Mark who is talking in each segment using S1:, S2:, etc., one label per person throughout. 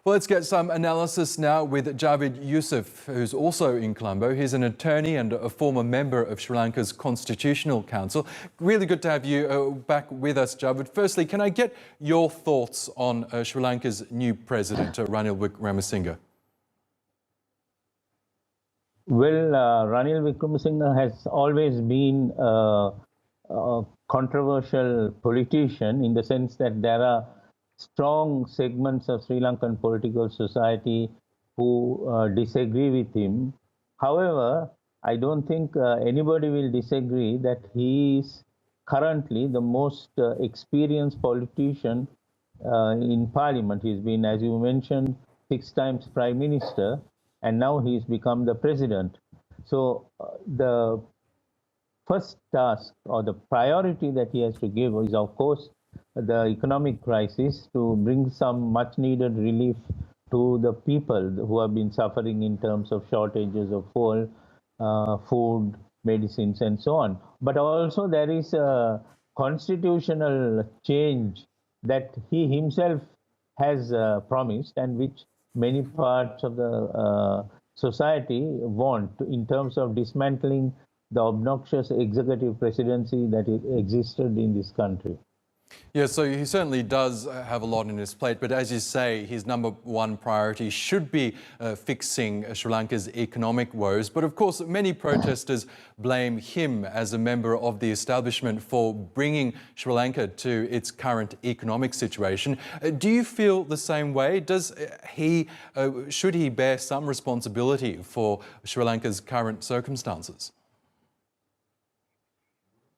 S1: Well, let's get some analysis now with Javid Yusuf, who's also in Colombo. He's an attorney and a former member of Sri Lanka's Constitutional Council. Really good to have you back with us, Javid. Firstly, can I get your thoughts on Sri Lanka's new president, Ranil Wickremesinghe?
S2: Well, Ranil Wickremesinghe has always been a controversial politician in the sense that there are strong segments of Sri Lankan political society who disagree with him. However, I don't think anybody will disagree that he is currently the most experienced politician in parliament. He's been, as you mentioned, 6 times prime minister, and now he's become the president. So the first task or the priority that he has to give is, of course, the economic crisis, to bring some much needed relief to the people who have been suffering in terms of shortages of fuel, food, medicines, and so on. But also there is a constitutional change that he himself has promised, and which many parts of the society want, in terms of dismantling the obnoxious executive presidency that existed in this country.
S1: Yeah, so he certainly does have a lot on his plate, but as you say, his number one priority should be fixing Sri Lanka's economic woes. But of course, many protesters blame him as a member of the establishment for bringing Sri Lanka to its current economic situation. Do you feel the same way? Should he bear some responsibility for Sri Lanka's current circumstances?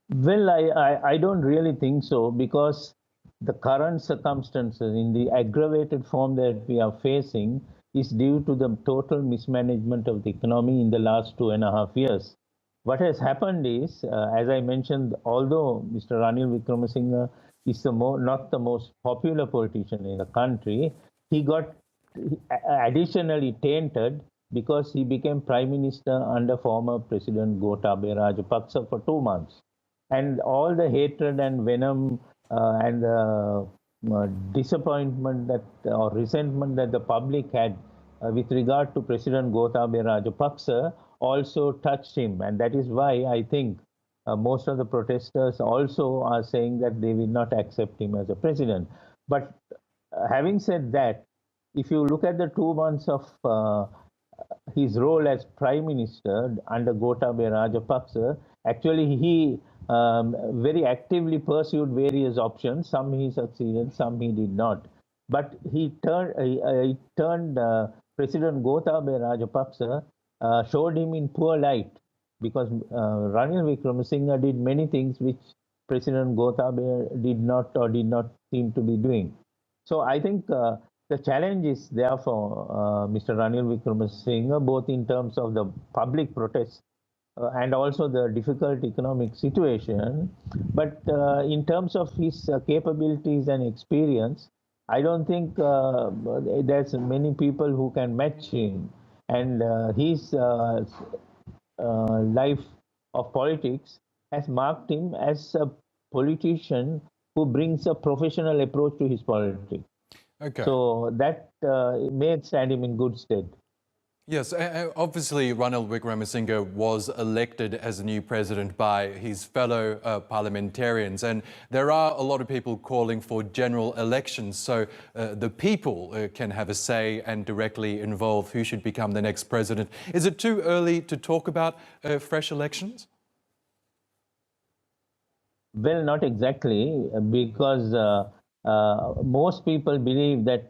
S2: Well, I don't really think so, because the current circumstances in the aggravated form that we are facing is due to the total mismanagement of the economy in the last 2.5 years. What has happened is, as I mentioned, although Mr. Ranil Wickremesinghe is not the most popular politician in the country, he got additionally tainted because he became prime minister under former President Gotabaya Rajapaksa for 2 months. And all the hatred and venom and disappointment or resentment that the public had with regard to President Gotabaya Rajapaksa also touched him. And that is why I think most of the protesters also are saying that they will not accept him as a president. But having said that, if you look at the 2 months of his role as prime minister under Gotabaya Rajapaksa, actually he very actively pursued various options. Some he succeeded, some he did not. But he turned President Gotabaya Rajapaksa, showed him in poor light, because Ranil Wickremesinghe did many things which President Gotabaya did not seem to be doing. So I think the challenge is there for Mr. Ranil Wickremesinghe, both in terms of the public protests and also the difficult economic situation. But in terms of his capabilities and experience, I don't think there's many people who can match him. And his life of politics has marked him as a politician who brings a professional approach to his politics.
S1: Okay.
S2: So that may stand him in good stead.
S1: Yes, obviously Ranil Wickremesinghe was elected as the new president by his fellow parliamentarians, and there are a lot of people calling for general elections so the people can have a say and directly involve who should become the next president. Is it too early to talk about fresh elections?
S2: Well, not exactly, because most people believe that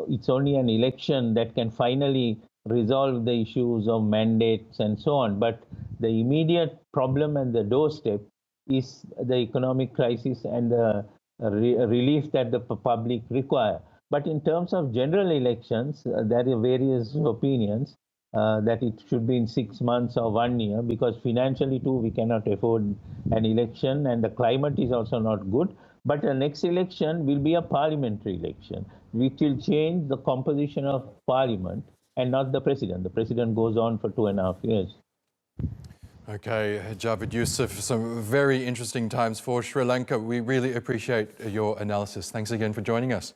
S2: it's only an election that can finally resolve the issues of mandates and so on. But the immediate problem and the doorstep is the economic crisis and the relief that the public require. But in terms of general elections, there are various opinions that it should be in 6 months or 1 year, because financially too we cannot afford an election, and the climate is also not good. But the next election will be a parliamentary election, which will change the composition of parliament and not the president. The president goes on for 2.5 years.
S1: Okay, Javid Yusuf, some very interesting times for Sri Lanka. We really appreciate your analysis. Thanks again for joining us.